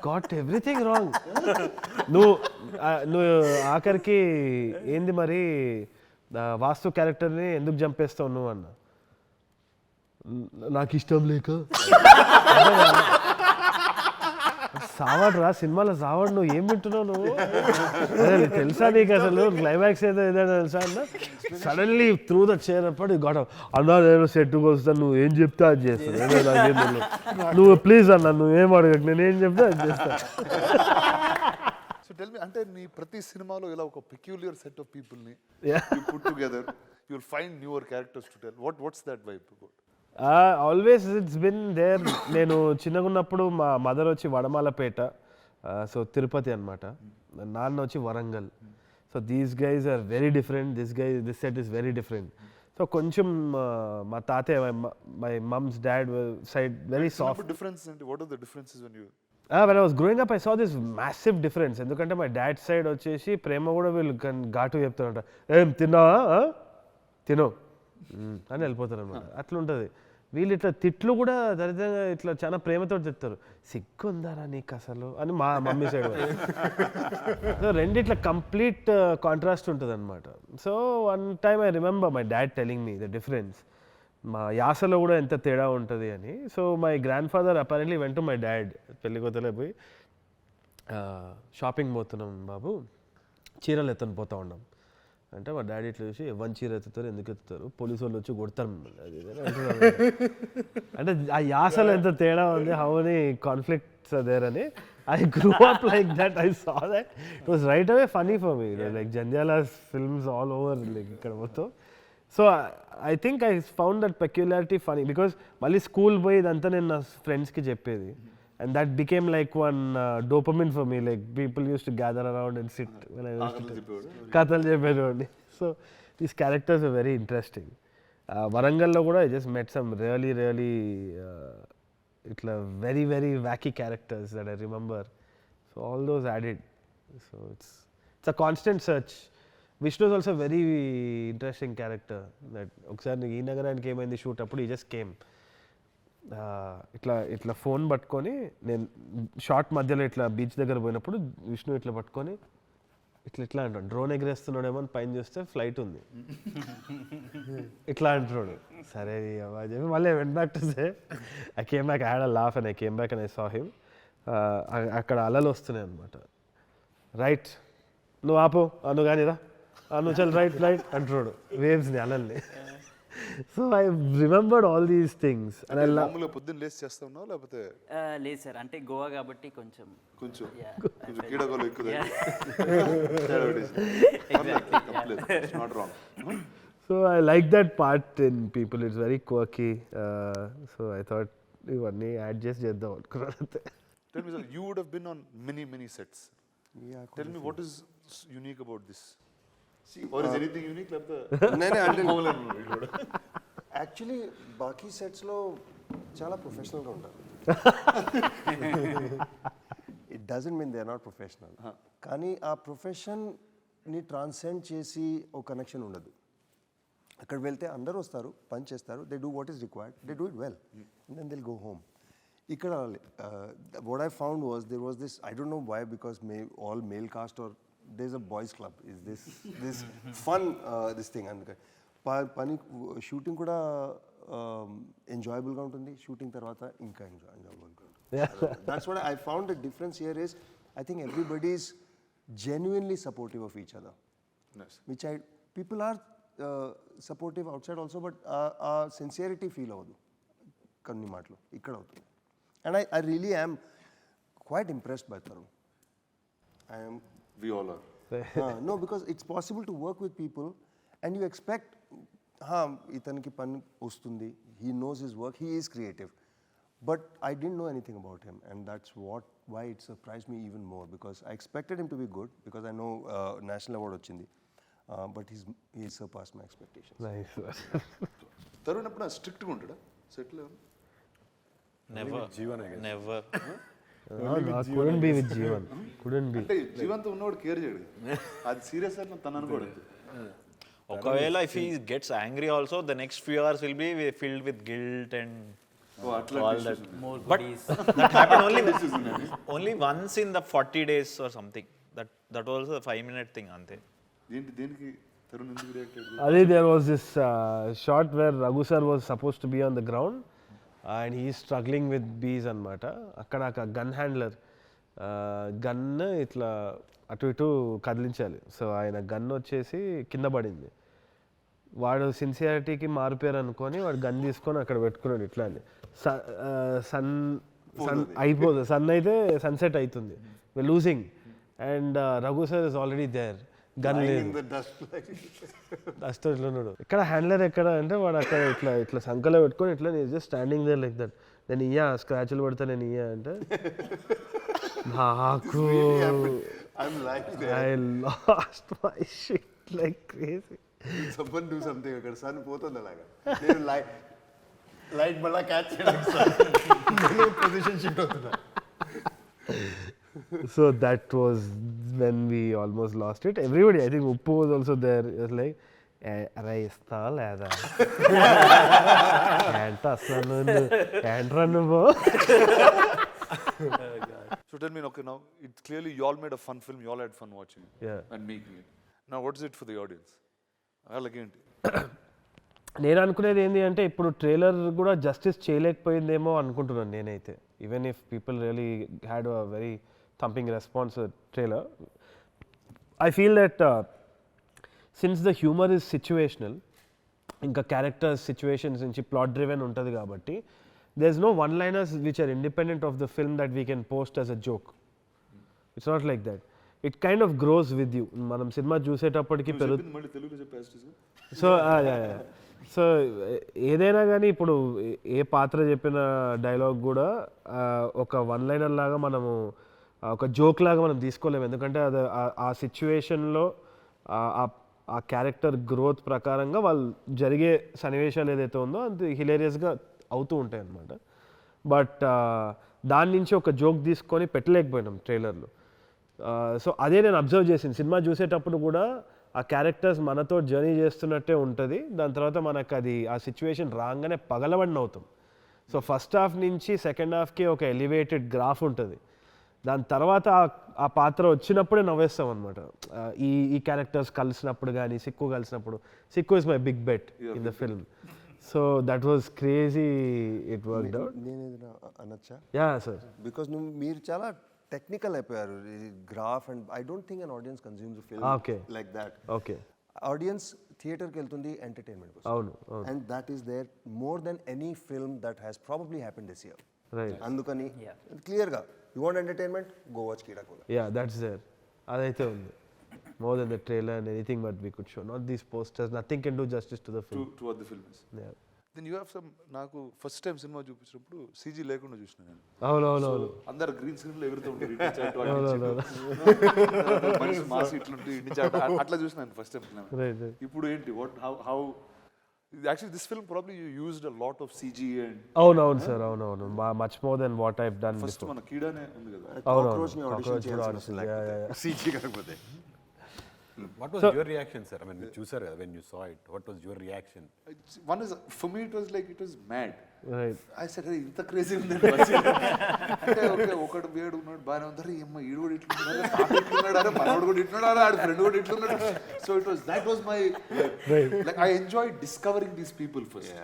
[SPEAKER 2] Got everything wrong. నువ్వు ఆఖరికి ఏంది మరి వాస్తు క్యారెక్టర్ని ఎందుకు చంపేస్తావు నువ్వు అన్న. నాకు ఇష్టం లేక. సావాడు రా సినిమాలో సావాడు, నువ్వు ఏం వింటున్నావు నువ్వు? అదే తెలుసా నీకు అసలు క్లైమాక్స్ ఏదో ఏదైనా తెలుసా అన్న. సడన్లీ త్రూ ద చైర్ అప్పుడు గొడవ అన్నా నేను సెట్కి వస్తాను, నువ్వు ఏం చెప్తే అది చేస్తాను. నువ్వు ప్లీజ్ అన్న నువ్వేం అడగకు, నేను ఏం చెప్తే అది చేస్తాను.
[SPEAKER 1] సో టెల్ మీ, అంటే నీ ప్రతి సినిమాలో ఇలా ఒక పెక్యులియర్ సెట్ ఆఫ్ పీపుల్ని put together, you will find newer characters to tell. What's that vibe?
[SPEAKER 2] Always it's been there. నేను చిన్నగా ఉన్నప్పుడు మా మదర్ వచ్చి వడమాలపేట, సో తిరుపతి అనమాట, నాన్న వచ్చి Warangal. So these guys are very different, this set is very different. So కొంచెం మా తాతయ్య, my moms dad side very soft.
[SPEAKER 1] Difference అంటే what are the differences when you
[SPEAKER 2] when I was growing up I saw this massive difference. ఎందుకంటే మా dad side వచ్చేసి ప్రేమ కూడా వీళ్ళు ఘాటు చెప్తారంట, ఏం తిన్నావా తినో అని వెళ్ళిపోతారు అనమాట. అట్లా ఉంటుంది. వీళ్ళు ఇట్లా తిట్లు కూడా దరిద్రంగా ఇట్లా చాలా ప్రేమతో చెప్తారు, సిగ్గుందారా నీకు అసలు అని మా మమ్మీ సైడ్. సో రెండిట్లా కంప్లీట్ కాంట్రాస్ట్ ఉంటుంది అనమాట. So one time I remember my dad telling me the difference, మా యాసలో కూడా ఎంత తేడా ఉంటుంది అని. So my grand father apparently వెంట మై డాడ్ పెళ్ళికొత్తలే పోయి షాపింగ్ పోతున్నాం బాబు, చీరలు ఎత్తని పోతా ఉన్నాం అంటే మా డాడీ ఇట్లా చూసి ఎవరి చీర ఎత్తుతారు, ఎందుకు ఎత్తుతారు, పోలీసు వాళ్ళు వచ్చి కొడతారు అది అంటే ఆ యాసలో ఎంత తేడా ఉంది, హౌ మెనీ కాన్ఫ్లిక్ట్స్ దేర్ అని. I grew up like that. I saw that. It was right away funny for me. Like Jandiala's films all over. Like, ikkada mottham. So I think I found that peculiarity funny because mali school boy idantha nenu na friends ki cheppedi, and that became like one dopamine for me. Like people used to gather around and sit when I was kathalu cheppedodi. So these characters were very interesting. Warangal lo kuda I just met some really itla very wacky characters that I remember. So all those added. So it's a constant search. Vishnu is also a very interesting character. That ఒకసారి ఈ నగరానికి ఏమైంది shoot అప్పుడు ఈ just came ఇట్లా phone పట్టుకొని నేను short మధ్యలో ఇట్లా బీచ్ దగ్గర పోయినప్పుడు విష్ణు ఇట్లా పట్టుకొని ఇట్లా అంటాడు డ్రోన్ ఎగరేస్తున్నాడేమో అని పైన చూస్తే ఫ్లైట్ ఉంది ఇట్లా అంటున్నాడు సరే చెప్పి మళ్ళీ went back to say I came back I had a laugh and I came back and I saw him అక్కడ అలలు వస్తున్నాయి అనమాట రైట్ నువ్వు ఆపు నువ్వు కానీ రా నువ్వు చల్ రైట్ అంటున్నాడు వేవ్స్ని అలల్ని so I remembered all these things
[SPEAKER 1] మామూలుగా పొద్దున్న లేచి చేస్తా ఉన్నావు లేకపోతే
[SPEAKER 5] లేదు సార్ అంటే గోవా కాబట్టి కొంచెం
[SPEAKER 1] కీడా కోలా ఎక్కువ not wrong.
[SPEAKER 2] So I like that part in people. It's very quirky. So I thought ఇవన్నీ యాడ్ చేద్దాం అనుకున్నాను అంతే.
[SPEAKER 1] Tell me, sir, you would have been on many sets.
[SPEAKER 6] Yeah.
[SPEAKER 1] Tell me what is unique about this? Or is anything unique?
[SPEAKER 6] Actually బాకీ సెట్స్లో చాలా ప్రొఫెషనల్గా ఉంటారు. It doesn't mean they are not professional. కానీ ఆ ప్రొఫెషన్ని ట్రాన్సెండ్ చేసి ఒక connection ఉండదు. అక్కడ వెళ్తే అందరూ వస్తారు, పని చేస్తారు, they do what is required, they do it well, and then they'll go home. ఇక్కడ what I found was there was this, I don't know why, because all male cast or there's a boys club, is this fun this thing, అందుకే పని shooting కూడా ఎంజాయబుల్గా ఉంటుంది, shooting తర్వాత ఇంకా ఎంజాయబుల్గా ఉంటుంది. That's what I found the difference here is I think everybody is genuinely supportive of each other.
[SPEAKER 1] Nice.
[SPEAKER 6] Which people are supportive outside also, but sincerity feel అవ్వదు కొన్ని మాటలు, ఇక్కడ అవుతుంది. And I really am quite impressed by Tarun.
[SPEAKER 1] We all are.
[SPEAKER 6] No, because it's possible to work with people and you expect, itaniki pani ostundi, he knows his work, he is creative. But I didn't know anything about him, and that's why it surprised me even more, because I expected him to be good, because I know national award ochindi, but he surpassed my expectations.
[SPEAKER 2] Nice.
[SPEAKER 1] Tarun apna strict ga untada set lo?
[SPEAKER 4] Never. Never.
[SPEAKER 2] Couldn't be with Jeevan. Couldn't be.
[SPEAKER 1] అంటే జీవంతో ఉన్నవాడు care చేయడు, అది serious అని తను అనుకోడు.
[SPEAKER 4] ఒకవేళ if he gets angry also, the next few hours will be filled with guilt and all that.
[SPEAKER 5] more
[SPEAKER 4] But
[SPEAKER 5] goodies.
[SPEAKER 4] that happened only once in the 40 days or something. That was a 5-minute thing ante.
[SPEAKER 1] దేనికి తరుణ్ ఎందుకు react అయ్యాడు?
[SPEAKER 2] Adi, there was this shot where Raghu sir was supposed to be on the ground and he is struggling with bees అనమాట. అక్కడ ఒక gun handler gun ఇట్లా అటు ఇటు కదిలించాలి. So ఆయన గన్ వచ్చేసి కింద పడింది. వాడు సిన్సియారిటీకి మారిపోయారు అనుకొని వాడు గన్ తీసుకొని అక్కడ పెట్టుకున్నాడు. ఇట్లా అని సన్ అయిపోతుంది, సన్ అయితే సన్సెట్ అవుతుంది, losing, and Raghu sir is already there, gun లేదు, డస్ట్ ఇట్లా ఉన్నాడు. ఇక్కడ హ్యాండ్లర్ ఎక్కడ అంటే వాడు అక్కడ ఇట్లా సంకలో పెట్టుకొని ఇట్లా just standing there like that. నేను ఇయ్యా స్క్రాచ్లు పడతా, నేను ఇయ్యా అంటే నాకు I lost my shit like crazy.
[SPEAKER 6] Someone do something అక్కడ సన్ పోతుంది అలాగా, నేను లైట్ మళ్ళా క్యాచ్ చేయడానికి పొజిషన్ షిఫ్ట్ అవుతున్నా.
[SPEAKER 2] So that was when we almost lost it. Everybody, I think Uppu was also there. It was like, అరే ఇస్తా లేదా ఏంట అసలు ఏంట్రా నువ్వు.
[SPEAKER 1] So tell me, okay, now it's clearly you all made a fun film, you all had fun watching it and making it. Now what is it for the audience? అలాగేంటి
[SPEAKER 2] నేను అనుకునేది ఏంటి అంటే ఇప్పుడు ట్రైలర్ కూడా జస్టిస్ చేయలేకపోయిందేమో అనుకుంటున్నాను నేనైతే. Even if people really had a very thumping response trailer, I feel that since the humour is situational, ఇంకా characters situations నుంచి ప్లాట్ డ్రివెన్ ఉంటుంది కాబట్టి there is no one-liners which are independent of the film that we can post as a joke. It's not like that. It kind of gross with you. మనం cinema చూసేటప్పటికి
[SPEAKER 1] మళ్ళీ తెలుగులో చెప్పేసి
[SPEAKER 2] so ఏదైనా కానీ ఇప్పుడు ఏ పాత్ర చెప్పిన డైలాగ్ కూడా ఒక వన్ లైనర్ లాగా మనము ఒక జోక్ లాగా మనం తీసుకోలేము. ఎందుకంటే అది ఆ సిచ్యువేషన్లో ఆ క్యారెక్టర్ గ్రోత్ ప్రకారంగా వాళ్ళు జరిగే సన్నివేశాలు ఏదైతే ఉందో అది హిలేరియస్గా అవుతూ ఉంటాయి అన్నమాట. బట్ దాని నుంచి ఒక జోక్ తీసుకొని పెట్టలేకపోయినాం ట్రైలర్లో. సో అదే నేను అబ్జర్వ్ చేసింది. సినిమా చూసేటప్పుడు కూడా ఆ క్యారెక్టర్స్ మనతో జర్నీ చేస్తున్నట్టే ఉంటుంది. దాని తర్వాత మనకు అది ఆ సిచ్యువేషన్ రాగానే పగలబడిన అవుతాం. సో ఫస్ట్ హాఫ్ నుంచి సెకండ్ హాఫ్కి ఒక ఎలివేటెడ్ గ్రాఫ్ ఉంటుంది. దాని తర్వాత ఆ పాత్ర వచ్చినప్పుడే నవ్వేస్తాం అనమాట. ఈ క్యారెక్టర్స్ కలిసినప్పుడు కానీ సిక్కు కలిసినప్పుడు. Sikku is my big bet in the film. So that was crazy. It worked out.
[SPEAKER 6] నేను ఏదైనా అనొచ్చా?
[SPEAKER 2] Yeah sir.
[SPEAKER 6] బికాస్ మీరు చాలా టెక్నికల్ అయిపోయారు. Graph and I don't think an audience consumes film like that.
[SPEAKER 2] Okay.
[SPEAKER 6] Audience థియేటర్కి వెళ్తుంది entertainment కోసం.
[SPEAKER 2] అవును.
[SPEAKER 6] And that is there more than any film that has probably happen this year.
[SPEAKER 2] Right.
[SPEAKER 6] అందుకని క్లియర్గా you want entertainment, go watch Keedaa Cola.
[SPEAKER 2] Ya that's there. అదైతే ఉంది. More than the trailer and anything but we could show. Not these posters. Nothing can do justice to the film.
[SPEAKER 1] To what the film is.
[SPEAKER 2] Yeah.
[SPEAKER 1] Then you have some. నాకు first time cinema చూపించినప్పుడు CG లేకుండా చూసిన నేను.
[SPEAKER 2] అవును.
[SPEAKER 1] అందరు green screen లో ఎగురుతూ ఉంటారు. మనిషి మాసి ఇట్లుంటే అట్లా చూసినాను ఫస్ట్ టైం. ఇప్పుడు ఏంటి how actually this film probably you used a lot of CG and
[SPEAKER 2] అవును సార్. అవును. Much more than what I done before.
[SPEAKER 1] First మన కీడానే ఉంది కదా.
[SPEAKER 6] Cockroach ని audition చేయాల్సి వస్తుంది CG కాకపోతే.
[SPEAKER 3] What was your reaction, sir? I mean, చూసారు కదా, when you saw it, what was your reaction?
[SPEAKER 1] One is, for me it was like it was mad.
[SPEAKER 2] Right.
[SPEAKER 1] I said, hey, ఇంత crazy ఉంది అంటే okay ఒకడు వేడు ఉన్నాడు బాగానే ఉంది. అరే అమ్మ ఈడు కూడా ఇట్లున్నాడు, తాత ఇట్లున్నాడు, అరే మనోడు కూడా ఇట్లున్నాడు, ఆడి ఫ్రెండ్ కూడా ఇట్లున్నాడు. So it was that was my like I enjoy discovering these people first.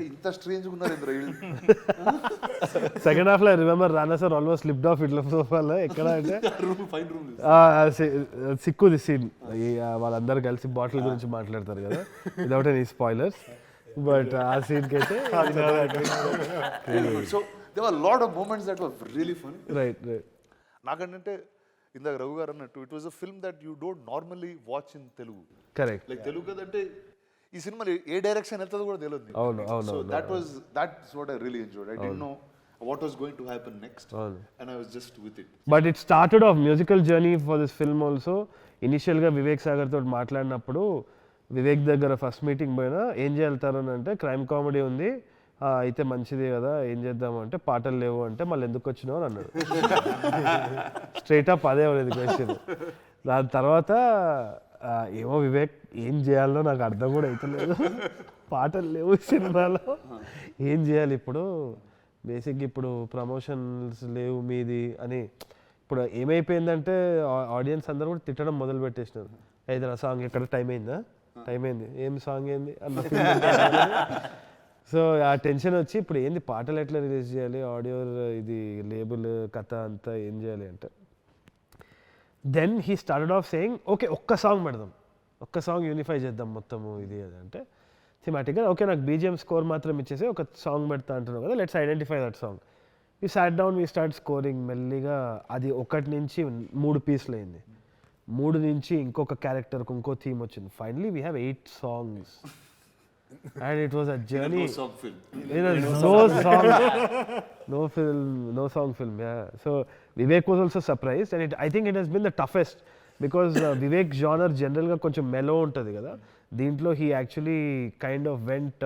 [SPEAKER 1] ఇంత స్ట్రేంజ్ ఉన్నారు ఇంద్ర.
[SPEAKER 2] సెకండ్ హాఫ్ లో I remember Rana sir almost slipped off ఇట్లా సోఫాలో. ఎక్కడ అంటే
[SPEAKER 1] ఫైన్ రూమ్
[SPEAKER 2] సిక్కుది సీన్. వాళ్ళందరూ కలిసి బాటిల్ గురించి మాట్లాడతారు కదా, వితౌట్ ఎనీ స్పాయిలర్స్. బట్ ఆ సీన్కి అయితే
[SPEAKER 1] so there were lots of moments that were really funny.
[SPEAKER 2] Right.
[SPEAKER 1] నాకంటే ఇందాక రఘు గారు అన్నట్టు it was a film that you don't normally watch in Telugu.
[SPEAKER 2] Correct.
[SPEAKER 1] Like Telugu కదంటే ఈ సినిమా ఏ డైరెక్షన్ వెళ్తుందో కూడా తెలియదు.
[SPEAKER 2] అవును.
[SPEAKER 1] So that's what I really enjoyed. I didn't know what was going to happen next, and I was just with it.
[SPEAKER 2] But it started off musical journey for this film also. ఇనిషియల్గా వివేక్ సాగర్ తోటి మాట్లాడినప్పుడు వివేక్ దగ్గర first meeting పోయినా ఏం చేయాలి అంటే crime comedy ఉంది అయితే మంచిది కదా, ఏం చేద్దామంటే పాటలు లేవు అంటే మళ్ళీ ఎందుకు వచ్చినావు అని అన్నాడు. స్ట్రైట్ అప్ అదే అనేది క్వశ్చన్. దాని తర్వాత ఏమో వివేక్ ఏం చేయాలో నాకు అర్థం కూడా అవుతలేదు, పాటలు లేవు సినిమాలో, ఏం చేయాలి ఇప్పుడు, బేసిక్గా ఇప్పుడు ప్రమోషన్స్ లేవు మీది అని. ఇప్పుడు ఏమైపోయిందంటే ఆడియన్స్ అందరూ కూడా తిట్టడం మొదలు పెట్టేసినారు. ఏదైనా సాంగ్ ఎక్కడ టైం అయింది ఏం సాంగ్ ఏంది అన్న. సో ఆ టెన్షన్ వచ్చి ఇప్పుడు ఏంది పాటలు ఎట్లా రిలీజ్ చేయాలి, ఆడియో ఇది లేబుల్ కథ అంతా ఏం చేయాలి అంటే then he started off saying okay ఒక్క సాంగ్ పెడదాం, ఒక్క సాంగ్ యూనిఫై చేద్దాం మొత్తము ఇది అది అంటే థిమాటిక్గా ఓకే నాకు బీజిఎం స్కోర్ మాత్రం ఇచ్చేసి ఒక సాంగ్ పెడతా అంటున్నావు కదా, let's identify that song. We sat down, we start scoring. మెల్లిగా అది 1 నుంచి 3 పీస్లు అయింది, 3 నుంచి ఇంకొక క్యారెక్టర్కి ఇంకో థీమ్ వచ్చింది. Finally we have 8 songs. And it was a journey. No song film. Yeah. So Vivek was also surprised, and I think it has been the toughest because Vivek genre general ga koncham mellow untadi kada. Deentlo he actually kind of went.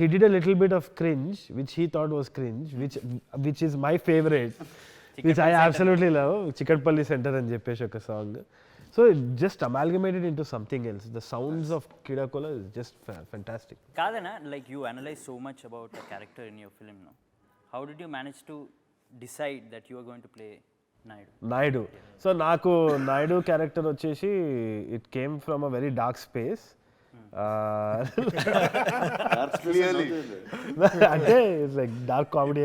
[SPEAKER 2] He did a little bit of cringe, which he thought was cringe, which is my favorite, which I absolutely love. Chikatpalli Center and Jeppesh oka song. So it just amalgamated into something else. The sounds of Keedaa Cola is just fantastic.
[SPEAKER 5] Kadana, like you analyze so much about a character in your film now. How did you manage to decide that you are going to play Naidu?
[SPEAKER 2] So naku Naidu character vachesi it came from a very dark space.
[SPEAKER 1] Clearly.
[SPEAKER 2] Ante it's like dark comedy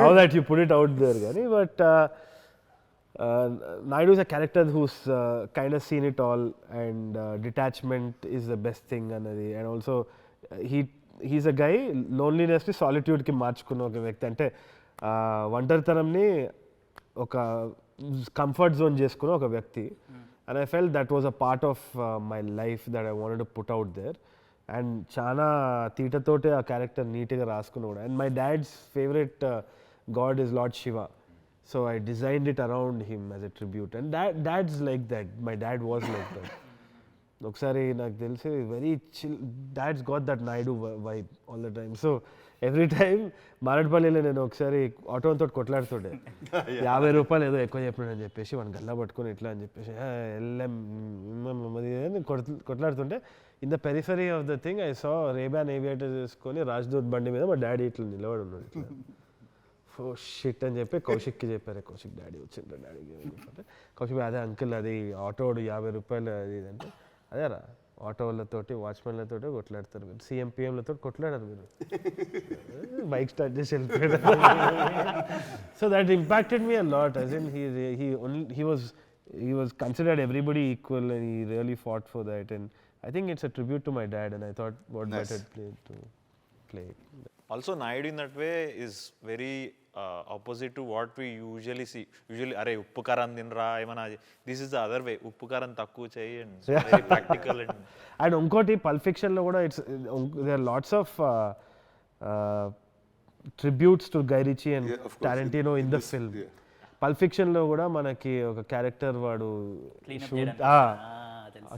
[SPEAKER 2] now that you put it out there gani, but Naidu is a character who's kind of seen it all, and detachment is the best thing anadi, and also he's a guy loneliness ni solitude ki మార్చుకున్న ఒక వ్యక్తి. అంటే ఒంటరితనంని ఒక comfort zone చేసుకున్న ఒక వ్యక్తి. And I felt that was a part of my life that I wanted to put out there. And చాలా తీటతోటే ఆ క్యారెక్టర్ నీట్గా రాసుకున్నా కూడా. And my dad's favourite god is lord Shiva. So I designed it around him as a tribute. And dad's like that. My dad was like that. ఒకసారి నాకు తెలిసి very chill, dad's got that Naidu vibe all the time. So every time మారేడుపల్లిలో నేను ఒకసారి ఆటోతో కొట్లాడుతుండే, 50 రూపాయలు ఏదో ఎక్కువ చెప్పినాడని చెప్పేసి వాడిని గల్లా పట్టుకొని ఇట్లా అని చెప్పేసి వెళ్ళాం కొట్లాడుతుంటే, in the periphery of the thing I saw Ray Ban aviator చేసుకొని రాజ్దూత్ బండి మీద మా డాడీ ఇట్లా నిలబడి ఉన్నాడు ఇట్లా. ఓ షిట్ అని చెప్పి కౌశిక్కి చెప్పారు. కౌశిక్ డాడీ వచ్చిండ్రు, డాడీకి చెప్పంటే కౌశిక్ అదే అంకుల్ అది ఆటోడు 50 రూపాయలు అది అంటే, అదేరా ఆటోలతోటి వాచ్మెన్లతోటి కొట్లాడతారు మీరు, CM-PMలతో కొట్లాడారు మీరు, బైక్ స్టార్ట్ చేసి వెళ్ళిపోయాడు. So that impacted me a lot. As in he was considered everybody equal and he really fought for that, and I think it's a tribute to my dad, and I thought what better play to play.
[SPEAKER 4] Also, Naidu in that way is very opposite to what we usually see. Usually, అరే ఉప్పు కారం తినరా ఏమన్నా, this is the other way, ఉప్పు కారం తక్కువ చేయి and very practical.
[SPEAKER 2] And ఇంకోటి పల్ప్ ఫిక్షన్లో కూడా it's there are lots of tributes to Guy Ritchie and Tarantino in the film. Pulp ఫిక్షన్లో కూడా మనకి ఒక క్యారెక్టర్ వాడు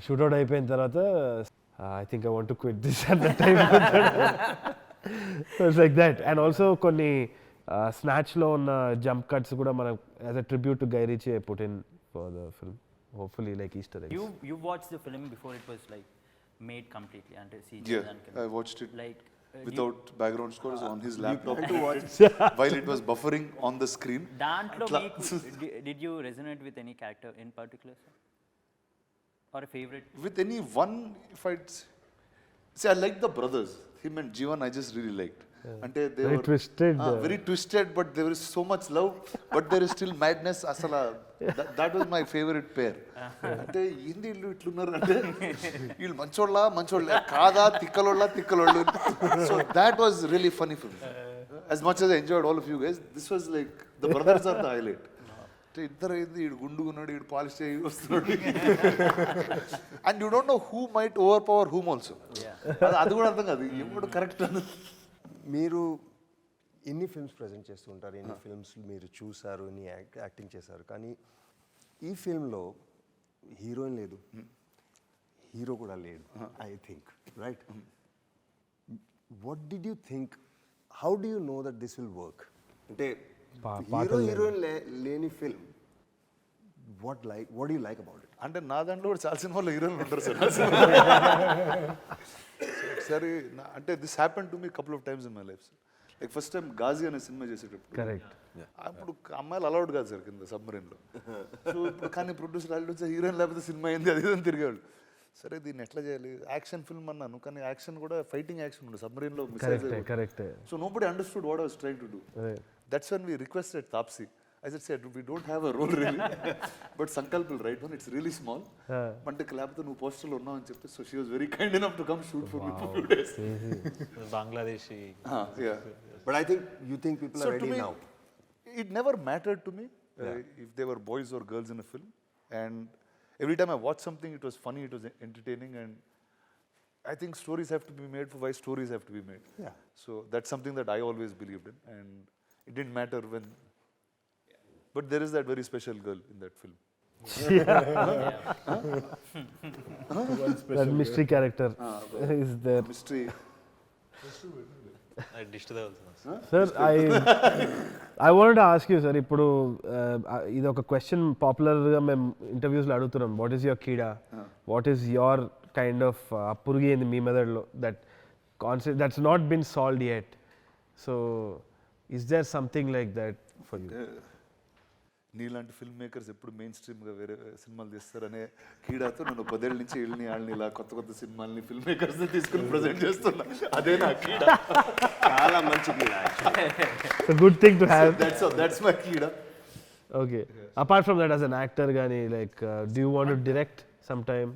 [SPEAKER 2] షూట్అవుట్ అయిపోయిన తర్వాత I think I want to quit this at the time. It's like that. And also కొన్ని స్నాచ్లో ఉన్న జంప్ కట్స్ కూడా మనం as a tribute to Guy Richie I put in for the film. Hopefully like Easter eggs.
[SPEAKER 5] You watched the film before it was like made completely and CG.
[SPEAKER 1] Yeah, I watched it
[SPEAKER 5] like
[SPEAKER 1] without background scores on his laptop to watch while it was buffering on the screen.
[SPEAKER 5] Dantlo did you resonate with any character in particular, sir? Or a favorite?
[SPEAKER 1] With any one, if I'd say I like the brothers, him and Jeevan, I just really liked. Ante they
[SPEAKER 2] very
[SPEAKER 1] were
[SPEAKER 2] twisted.
[SPEAKER 1] Very twisted, but there is so much love, but there is still madness. Asala, that was my favorite pair. Ante indi illu itlunnaru ante illu mancholla kaada tikkalollu. So that was really funny for me. As much as I enjoyed all of you guys, this was like the brothers are the highlight. ఇద్దరు అయింది, ఈడు గుండుగున్నాడు, ఈడు polish చేయి వస్తున్నాడు, and you don't know who might over power whom also. అది కూడా అర్థం కాదు, ఎప్పుడు కరెక్ట్ అన్నది.
[SPEAKER 6] మీరు ఎన్ని ఫిల్మ్స్ ప్రజెంట్ చేస్తూ ఉంటారు, ఎన్ని ఫిల్మ్స్ మీరు చూసారు, ఎన్ని యాక్టింగ్ చేశారు, కానీ ఈ ఫిల్మ్లో హీరోయిన్ లేదు, హీరో కూడా లేడు, I think right. What did you think, how do you know that this will work? అంటే హీరోయిన్ లేని film, what do you like about it?
[SPEAKER 1] అంటే నా దాంట్లో కూడా చాలా సినిమాలో హీరోయిన్లు ఉంటారు సార్. ఒకసారి అంటే this happen to me couple of times in my life sir. Like first time Ghazi అనే సినిమా చేసేటప్పుడు,
[SPEAKER 2] కరెక్ట్,
[SPEAKER 1] అప్పుడు అమ్మాయిలు అలౌడ్ కాదు సార్ కింద సబ్మరీన్లో. సో ఇప్పుడు కానీ ప్రొడ్యూసర్ వాళ్ళు వచ్చి హీరోయిన్ లేకపోతే సినిమా అయింది అది అని తిరిగేవాళ్ళు. సరే దీన్ని ఎట్లా చేయాలి, యాక్షన్ ఫిల్మ్ అన్నాను, కానీ యాక్షన్ కూడా ఫైటింగ్ యాక్షన్ ఉండదు సబ్మరీన్లో. So nobody understood what I was trying to do. That's when we requested Taapsee. I said, we don't have a role really, but Sankalp will write one. It's really small. Mante kalaptho nu poster lo unnavu ani cheppi, so she was very kind enough to come shoot for me for a few days.
[SPEAKER 4] Bangladeshi.
[SPEAKER 1] Yeah.
[SPEAKER 6] But I think you think people are ready now.
[SPEAKER 1] It never mattered to me if they were boys or girls in a film, and every time I watched something, it was funny, it was entertaining, and I think stories have to be made for why stories have to be made.
[SPEAKER 6] Yeah.
[SPEAKER 1] So that's something that I always believed in, and it didn't matter when. But there is that very special girl in that film.
[SPEAKER 2] That mystery character is there.
[SPEAKER 1] Mystery.
[SPEAKER 2] Sir, I wanted to ask you, sir, ఇప్పుడు ఇది ఒక question పాపులర్గా మేము ఇంటర్వ్యూస్లో అడుగుతున్నాం. What is your keeda, what is your kind of అప్పురుగి ఏంది మీ మెథడ్లో that concept that's not been solved yet. So is there something like that for you?
[SPEAKER 1] నీలాంటి ఫిల్మ్ మేకర్స్ ఎప్పుడు మెయిన్ స్ట్రీమ్గా వేరే సినిమాలు తీస్తారనే కీడాతో నేను 10 ఏళ్ళ నుంచి వాళ్ళని ఇలా కొత్త సినిమాలని ఫిల్మ్ మేకర్స్ తీసుకుని ప్రజెంట్ చేస్తున్నా. అదే నా కీడా.
[SPEAKER 6] చాలా మంచి కీడా.
[SPEAKER 2] Good thing to have.
[SPEAKER 1] That's my keeda.
[SPEAKER 2] Okay. Apart from that, as an actor, Gani, like, do you want to direct sometime?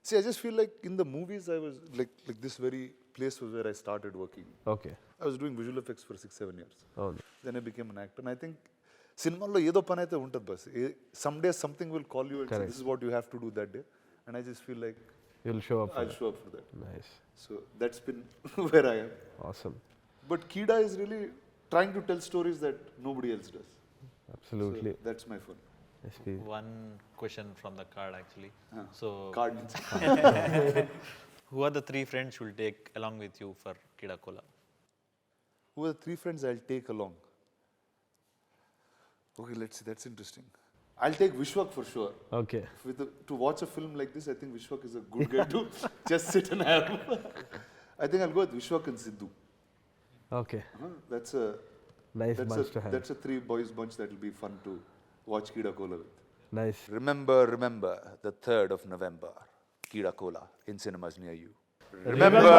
[SPEAKER 1] See, I just feel like in the movies, I was like this very place was where I started working.
[SPEAKER 2] Okay.
[SPEAKER 1] I was doing visual effects for 6-7 years.
[SPEAKER 2] Oh.
[SPEAKER 1] Then I became an actor, and I think సినిమాల్లో ఏదో పని అయితే ఉంటుంది bus. Some day something will call you and this is what you have to do that day, and I just feel like
[SPEAKER 2] You'll show up.
[SPEAKER 1] I'll show up for that.
[SPEAKER 2] Nice.
[SPEAKER 1] So that's been where I am.
[SPEAKER 2] Awesome.
[SPEAKER 1] But Keedaa is really trying to tell stories that nobody else does.
[SPEAKER 2] Absolutely.
[SPEAKER 1] So that's my fun.
[SPEAKER 2] SP.
[SPEAKER 4] One question from the card actually. So,
[SPEAKER 1] Cards.
[SPEAKER 4] who are the 3 friends you will take along with you for Keedaa Cola?
[SPEAKER 1] Who are the 3 friends I'll take along? Okay, let's see. That's interesting. I'll take Vishwak for sure.
[SPEAKER 2] Okay.
[SPEAKER 1] To watch a film like this, I think Vishwak is a good guy to just sit and have. I think I'll go with Vishwak and Sidhu.
[SPEAKER 2] Okay.
[SPEAKER 1] That's a
[SPEAKER 2] Nice bunch to have.
[SPEAKER 1] That's a 3 boys bunch that will be fun to watch Keedaa Cola with.
[SPEAKER 2] Nice.
[SPEAKER 1] Remember, the 3rd of November, Keedaa Cola in cinemas near you. Remember,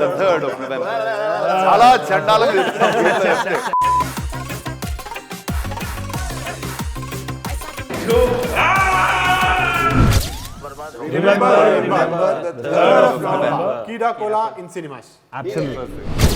[SPEAKER 1] the 3rd of November. Chala chandalanga చెప్తే.
[SPEAKER 8] Remember the 3rd of November, Keedaa Cola in cinemas.
[SPEAKER 2] Absolutely.
[SPEAKER 1] Perfect.